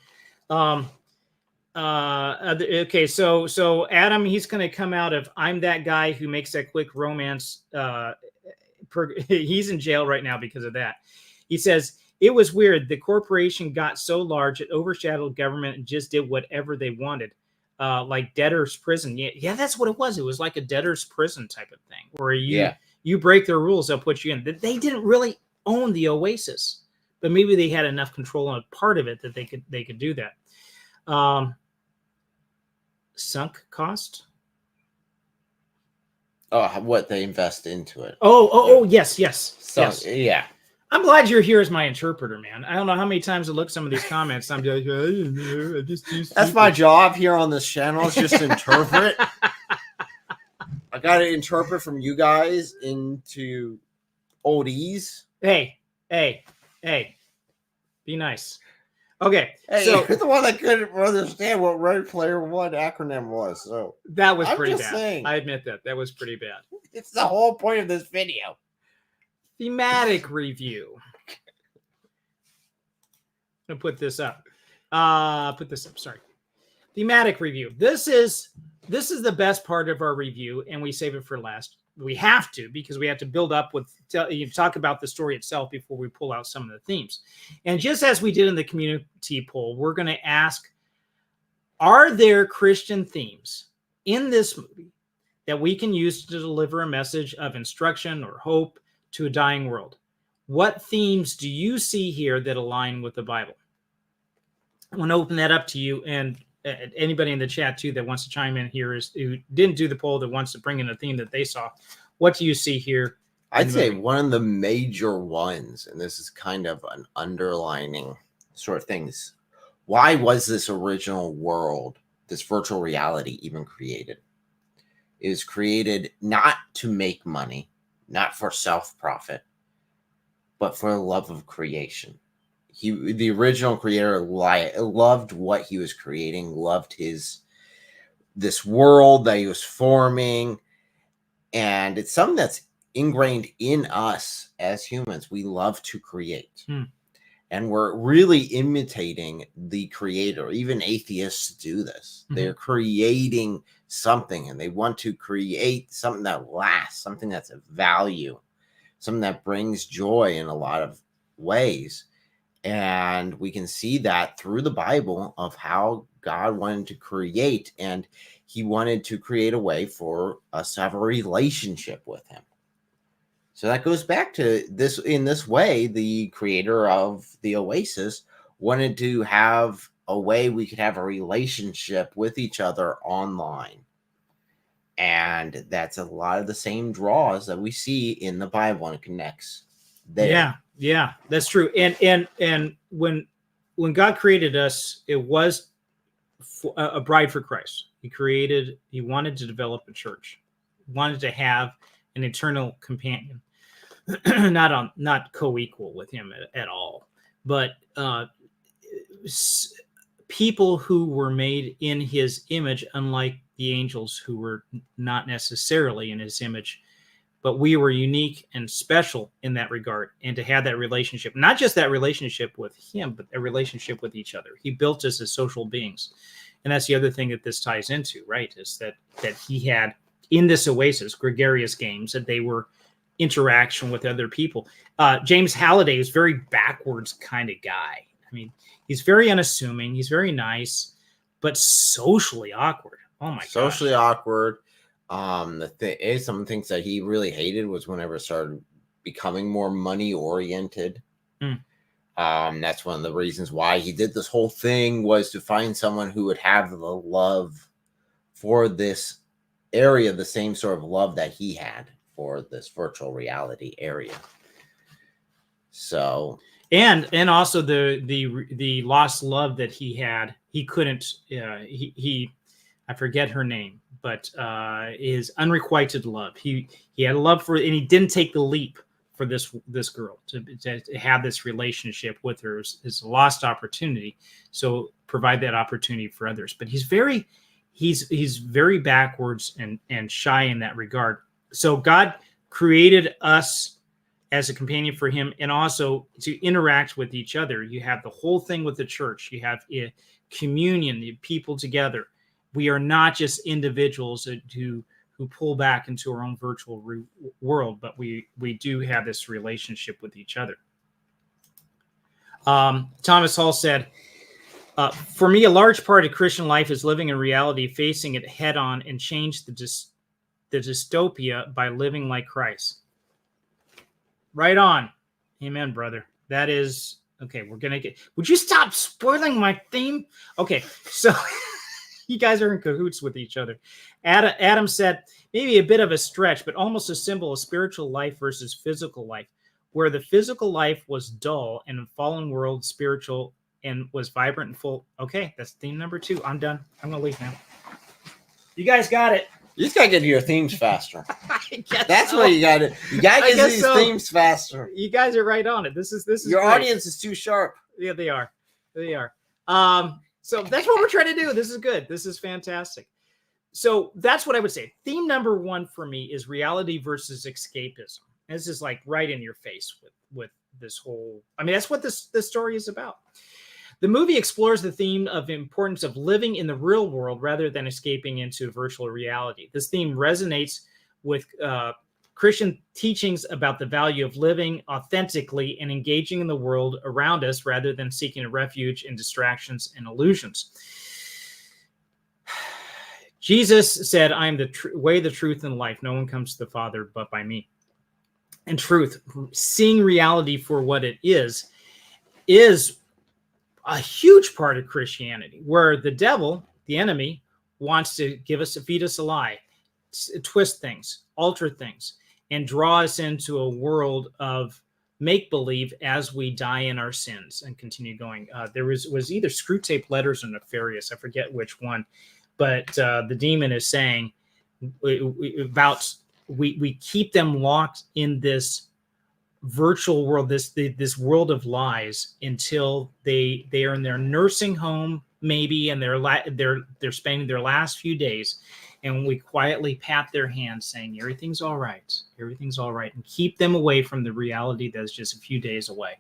Okay, so Adam, he's going to come out of I'm that guy who makes that quick romance. He's in jail right now because of that. He says, it was weird. The corporation got so large, it overshadowed government and just did whatever they wanted. Like debtor's prison. Yeah, that's what it was. It was like a debtor's prison type of thing where you break their rules, they'll put you in. They didn't really own the OASIS, but maybe they had enough control on a part of it that they could do that. Sunk cost. what they invest into it. Oh, yes. So Yes. yeah, I'm glad you're here as my interpreter, man. I don't know how many times I look some of these comments. I'm just like, I just do that's my job here on this channel, is just to interpret. I got to interpret from you guys into oldies. Hey, be nice. Okay, Hey, so you're the one that couldn't understand what Ready Player One acronym was. So that was I'm pretty just bad. saying. I admit that was pretty bad. It's the whole point of this video. Thematic review. I'm gonna put this up. Sorry. Thematic review. This is the best part of our review, and we save it for last. We have to, because we have to build up with talk about the story itself before we pull out some of the themes. And just as we did in the community poll, we're going to ask, are there Christian themes in this movie that we can use to deliver a message of instruction or hope to a dying world? What themes do you see here that align with the Bible? I want to open that up to you, and anybody in the chat too that wants to chime in here, who didn't do the poll, that wants to bring in a theme that they saw. What do you see here? I'd say one of the major ones, and this is kind of an underlining sort of things. Why was this original world, this virtual reality, even created? It was created not to make money, not for self-profit, but for the love of creation. The original creator loved what he was creating, loved this world that he was forming, and it's something that's ingrained in us as humans. We love to create, and we're really imitating the creator. Even atheists do this. They're creating something, and they want to create something that lasts, something that's of value, something that brings joy in a lot of ways. And we can see that through the Bible of how God wanted to create, and he wanted to create a way for us to have a relationship with him. So that goes back to this. In this way, the creator of the OASIS wanted to have a way we could have a relationship with each other online. And that's a lot of the same draws that we see in the Bible, and it connects there. Yeah, that's true. And when God created us, it was a bride for Christ. He wanted to develop a church, wanted to have an eternal companion, not co-equal with him at all, but people who were made in his image, unlike the angels who were not necessarily in his image. But we were unique and special in that regard. And to have that relationship, not just that relationship with him, but a relationship with each other. He built us as social beings. And that's the other thing that this ties into, right? Is that he had in this OASIS, gregarious games, that they were interaction with other people. James Halliday is very backwards kind of guy. I mean, he's very unassuming. He's very nice, but socially awkward. Oh my god. Socially awkward. Some things that he really hated was whenever it started becoming more money oriented. That's one of the reasons why he did this whole thing, was to find someone who would have the love for this area, the same sort of love that he had for this virtual reality area. So, and also the lost love that he had. He couldn't. I forget her name, but his unrequited love. He had a love for, and he didn't take the leap for this girl to have this relationship with her. Is a lost opportunity. So provide that opportunity for others. But he's very backwards and shy in that regard. So God created us as a companion for him, and also to interact with each other. You have the whole thing with the church. You have communion, the people together. We are not just individuals who pull back into our own virtual world, but we do have this relationship with each other. Thomas Hall said, for me, a large part of Christian life is living in reality, facing it head on, and change the dystopia by living like Christ. Right on. Amen, brother. That is, okay, we're going to would you stop spoiling my theme? Okay, so You guys are in cahoots with each other. Adam said, maybe a bit of a stretch, but almost a symbol of spiritual life versus physical life, where the physical life was dull and in fallen world spiritual and was vibrant and full. Okay, that's theme number 2. I'm done. I'm going to leave now. You guys got it. You just got to get to your themes faster. That's so. what you got to. You got to get these themes faster. You guys are right on it. This is your great. audience is too sharp. Yeah, they are. They are. So that's what we're trying to do. This is good. This is fantastic. So that's what I would say. Theme number 1 for me is reality versus escapism. And this is like right in your face with this whole. I mean, that's what this story is about. The movie explores the theme of the importance of living in the real world rather than escaping into virtual reality. This theme resonates with Christian teachings about the value of living authentically and engaging in the world around us rather than seeking a refuge in distractions and illusions. Jesus said, I am the way, the truth, and life. No one comes to the Father but by me. And truth, seeing reality for what it is a huge part of Christianity, where the devil, the enemy, wants to feed us a lie, twist things, alter things, and draw us into a world of make-believe as we die in our sins and continue going. There was either Screw Tape Letters or Nefarious, I forget which one, but the demon is saying about we keep them locked in this virtual world, this world of lies, until they are in their nursing home maybe, and they're spending their last few days, and we quietly pat their hands saying everything's all right, and keep them away from the reality that's just a few days away.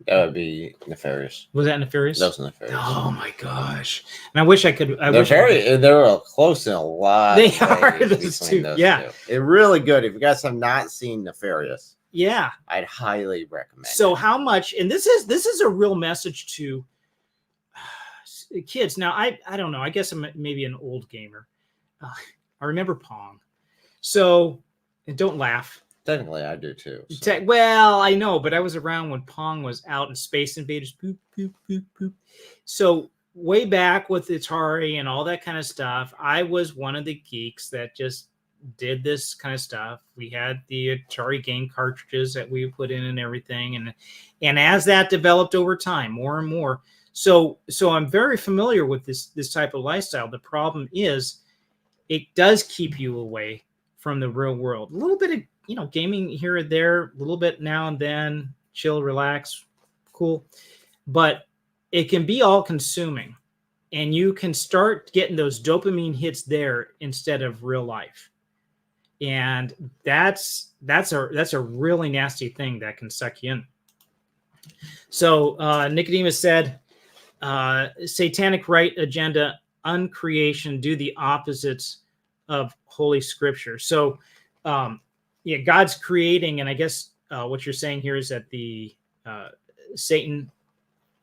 That would be Nefarious. Was that Nefarious? That was Nefarious. Oh my gosh! And I wish I could. They're close in a lot. They are those two. Yeah, it's really good. If you guys have not seen Nefarious, yeah, I'd highly recommend. So how much? And this is a real message to kids. Now I don't know. I guess I'm maybe an old gamer. I remember Pong. So, and don't laugh. Technically, I do too. So. Well, I know, but I was around when Pong was out in Space Invaders. Boop, boop, boop, boop. So way back with Atari and all that kind of stuff, I was one of the geeks that just did this kind of stuff. We had the Atari game cartridges that we put in and everything, and as that developed over time, more and more. So I'm very familiar with this type of lifestyle. The problem is, it does keep you away from the real world. A little bit of gaming here or there, a little bit now and then, chill, relax, cool. But it can be all consuming, and you can start getting those dopamine hits there instead of real life. And that's a really nasty thing that can suck you in. So Nicodemus said, satanic right agenda, uncreation, do the opposites of Holy Scripture. So yeah, God's creating, and I guess what you're saying here is that the Satan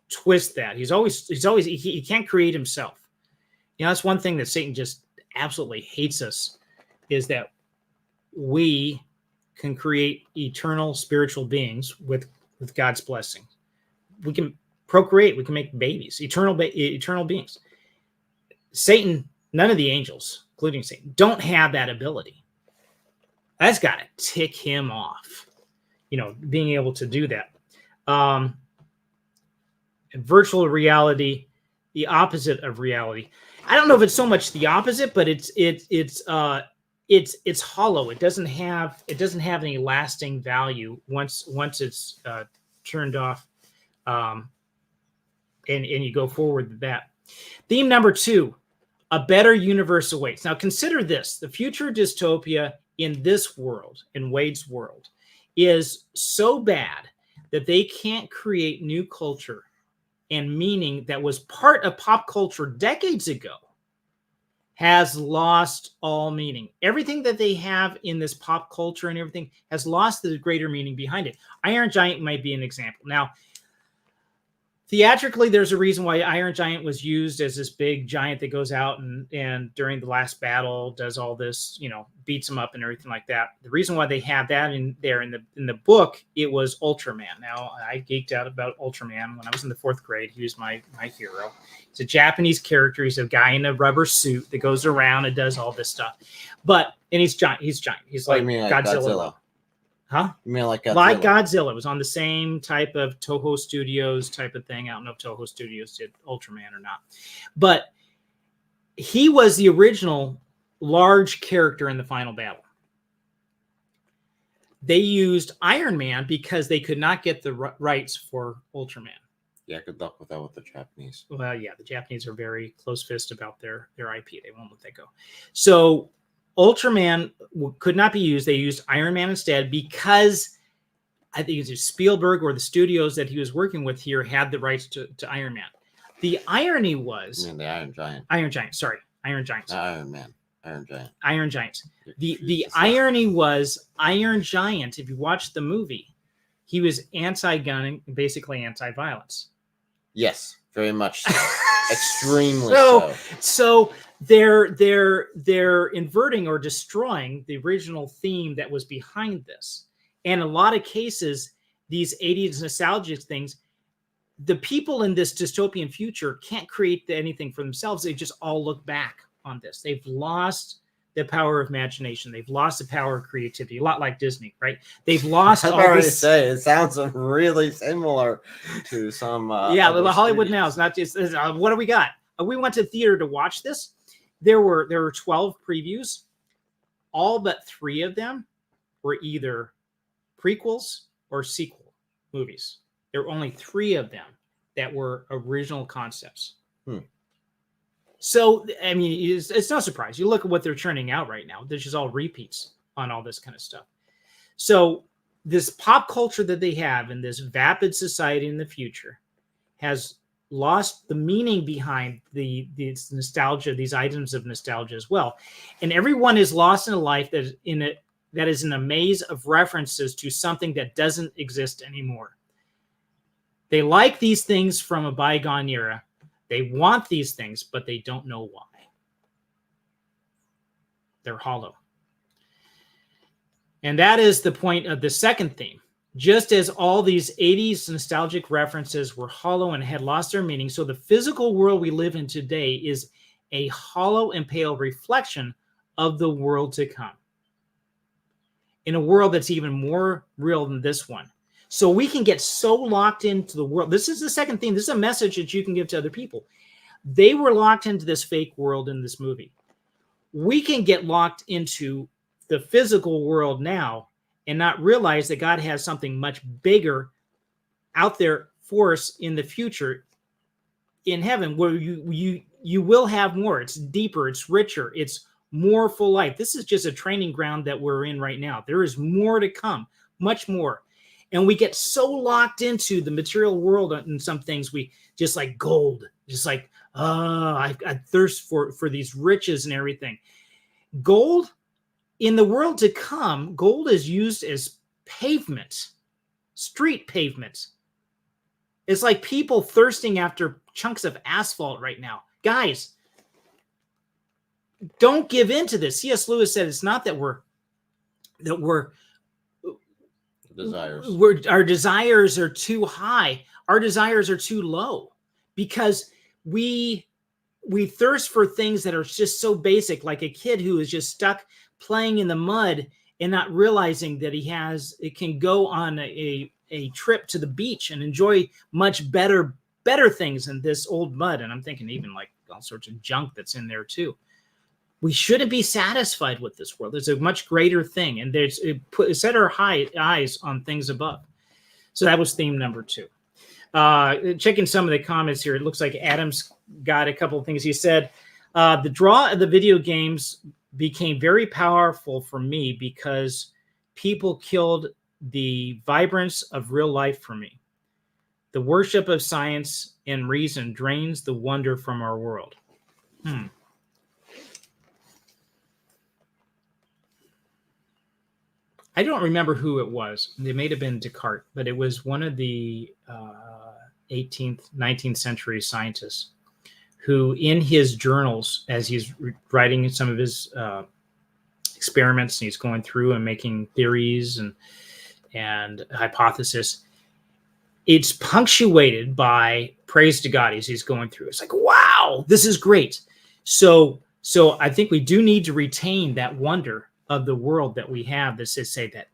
twists that. He can't create himself. That's one thing that Satan just absolutely hates us, is that we can create eternal spiritual beings with God's blessing. We can procreate. We can make babies, eternal beings. Satan, none of the angels, including Satan, don't have that ability. That's got to tick him off, being able to do that. Virtual reality, the opposite of reality. I don't know if it's so much the opposite, but it's hollow. It doesn't have any lasting value once it's turned off, and you go forward with that. Theme number 2, a better universe awaits. Now consider this: the future dystopia in this world, in Wade's world, is so bad that they can't create new culture and meaning that was part of pop culture decades ago. Has lost all meaning. Everything that they have in this pop culture and everything has lost the greater meaning behind it. Iron Giant might be an example. Now, Theatrically, there's a reason why Iron Giant was used as this big giant that goes out and during the last battle does all this, beats him up and everything like that. The reason why they had that in there in the book, it was Ultraman. Now, I geeked out about Ultraman when I was in the 4th grade. He was my hero. He's a Japanese character. He's a guy in a rubber suit that goes around and does all this stuff. And he's giant. He's giant. He's like Godzilla. Huh? You mean like Godzilla? Like Godzilla. It was on the same type of Toho Studios type of thing. I don't know if Toho Studios did Ultraman or not. But he was the original large character in the final battle. They used Iron Man because they could not get the rights for Ultraman. Yeah, good luck with that with the Japanese. Well, yeah, the Japanese are very close-fist about their IP. They won't let that go. So Ultraman could not be used. They used Iron Man instead because I think it was Spielberg or the studios that he was working with here had the rights to Iron Man. The irony was... the Iron Giant. Iron Giant, sorry. Iron Giants. Iron Man. Iron Giant. Iron Giants. The irony was Iron Giant, if you watch the movie, he was anti-gun, basically anti-violence. Yes, very much so. Extremely so. So they're inverting or destroying the original theme that was behind this. And in a lot of cases, these 80s nostalgic things, the people in this dystopian future can't create anything for themselves. They just all look back on this. They've lost the power of imagination. They've lost the power of creativity. A lot like Disney, right? They've lost all this. Say it sounds really similar to some. The Hollywood now is not just. What do we got? We went to the theater to watch this. There were 12 previews. All but 3 of them were either prequels or sequel movies. There were only 3 of them that were original concepts. So, I mean, it's no surprise. You look at what they're churning out right now. There's just all repeats on all this kind of stuff. So this pop culture that they have in this vapid society in the future has lost the meaning behind these nostalgia, these items of nostalgia as well. And everyone is lost in a life that is in a maze of references to something that doesn't exist anymore. They like these things from a bygone era. They want these things, but they don't know why. They're hollow. And that is the point of the second theme. Just as all these 80s nostalgic references were hollow and had lost their meaning, so the physical world we live in today is a hollow and pale reflection of the world to come. In a world that's even more real than this one. So we can get so locked into the world. This is the second theme. This is a message that you can give to other people. They were locked into this fake world in this movie. We can get locked into the physical world now and not realize that God has something much bigger out there for us in the future in heaven, where you will have more. It's deeper, it's richer, it's more full life. This is just a training ground that we're in right now. There is more to come, much more. And we get so locked into the material world and some things, we just like gold, just like, I thirst for these riches and everything. Gold, in the world to come, gold is used as pavement, street pavement. It's like people thirsting after chunks of asphalt right now. Guys, don't give in to this. C.S. Lewis said it's not that we're our desires are too high. Our desires are too low because we thirst for things that are just so basic, like a kid who is just stuck playing in the mud and not realizing that it can go on a trip to the beach and enjoy much better things than this old mud. And I'm thinking even like all sorts of junk that's in there too. We shouldn't be satisfied with this world. There's a much greater thing, and set our eyes on things above. So that was theme number 2. Checking some of the comments here, it looks like Adam's got a couple of things. He said, the draw of the video games became very powerful for me because people killed the vibrance of real life for me. The worship of science and reason drains the wonder from our world. I don't remember who it was. It may have been Descartes, but it was one of the 18th, 19th century scientist who, in his journals, as he's writing some of his experiments, and he's going through and making theories and hypothesis, it's punctuated by praise to God as he's going through. It's like, wow, this is great. So I think we do need to retain that wonder of the world that we have that says, say that,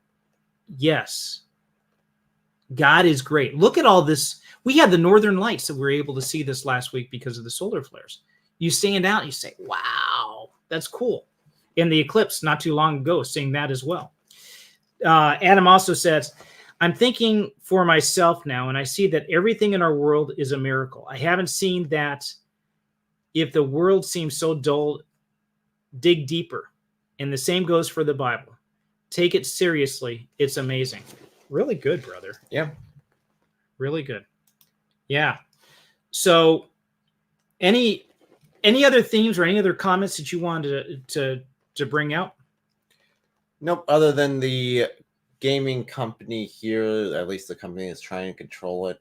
yes, God is great. Look at all this. We had the northern lights that we were able to see this last week because of the solar flares. You stand out and you say, wow, that's cool. In the eclipse not too long ago, seeing that as well. Adam also says, I'm thinking for myself now, and I see that everything in our world is a miracle. I haven't seen that. If the world seems so dull, dig deeper. And the same goes for the Bible. Take it seriously. It's amazing. Really good, brother. Yeah. Really good. Yeah. So any other themes or any other comments that you wanted to bring out? Nope. Other than the gaming company here, at least the company that's trying to control it.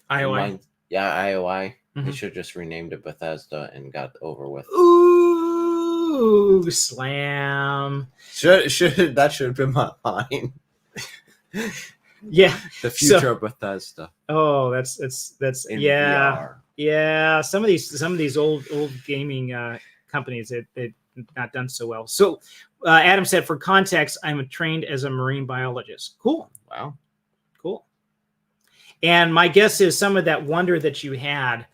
IOI. IOI. Mhm. They should have just renamed it Bethesda and got over with. Ooh, slam. That should have been my line. Yeah. The future of Bethesda. Oh, that's In yeah. VR. Yeah. Some of these old gaming companies they've not done so well. So Adam said, for context, I'm trained as a marine biologist. Cool. Wow. Cool. And my guess is some of that wonder that you had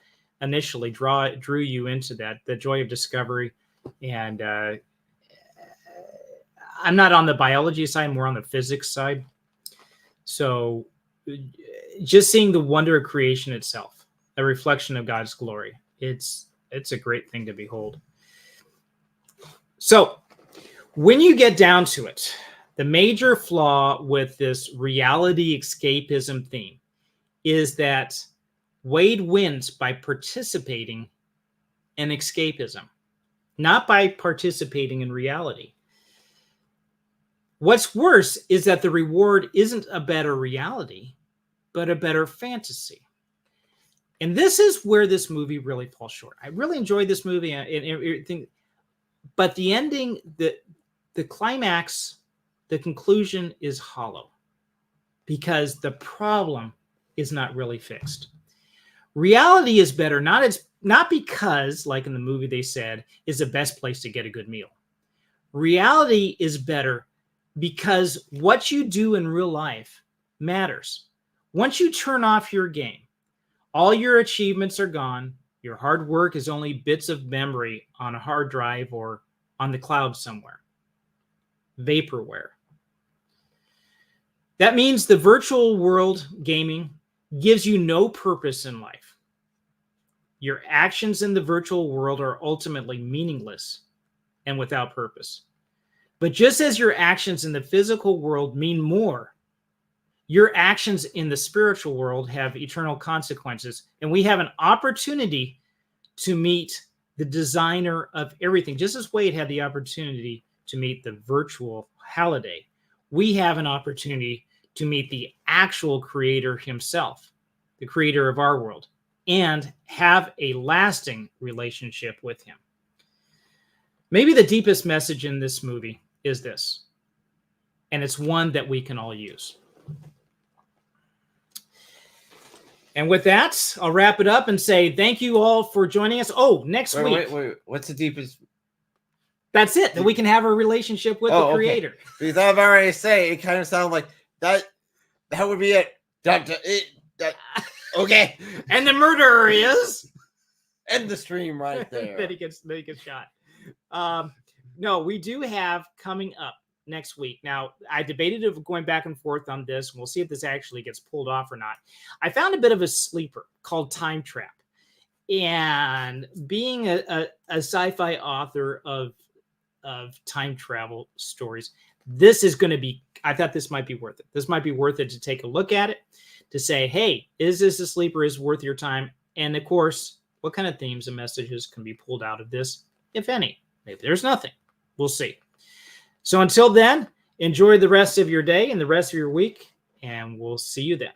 initially drew you into that, the joy of discovery. And I'm not on the biology side, more on the physics side. So just seeing the wonder of creation itself, a reflection of God's glory, it's a great thing to behold. So when you get down to it, the major flaw with this reality escapism theme is that Wade wins by participating in escapism, not by participating in reality. What's worse is that the reward isn't a better reality, but a better fantasy. And this is where this movie really falls short. I really enjoyed this movie, and everything, but the ending, the climax, the conclusion is hollow because the problem is not really fixed. Reality is better, not because, like in the movie they said, is the best place to get a good meal. Reality is better because what you do in real life matters. Once you turn off your game, all your achievements are gone. Your hard work is only bits of memory on a hard drive or on the cloud somewhere. Vaporware. That means the virtual world gaming gives you no purpose in life. Your actions in the virtual world are ultimately meaningless and without purpose. But just as your actions in the physical world mean more, your actions in the spiritual world have eternal consequences. And we have an opportunity to meet the designer of everything. Just as Wade had the opportunity to meet the virtual Halliday, we have an opportunity to meet the actual creator himself, the creator of our world, and have a lasting relationship with him. Maybe the deepest message in this movie is this, and it's one that we can all use. And with that, I'll wrap it up and say thank you all for joining us. Oh, next week. Wait. What's the deepest? That's it. That we can have a relationship with the creator. Okay. Because I've already say it kind of sounds like that. That would be it. Okay. And the murderer is. End the stream right there. Then he gets shot. No, we do have coming up next week. Now, I debated of going back and forth on this, and we'll see if this actually gets pulled off or not. I found a bit of a sleeper called Time Trap. And being a sci-fi author of time travel stories, this is going to be, I thought this might be worth it. This might be worth it to take a look at it, to say, hey, is this a sleeper? Is worth your time? And of course, what kind of themes and messages can be pulled out of this, if any? Maybe there's nothing. We'll see. So until then, enjoy the rest of your day and the rest of your week, and we'll see you then.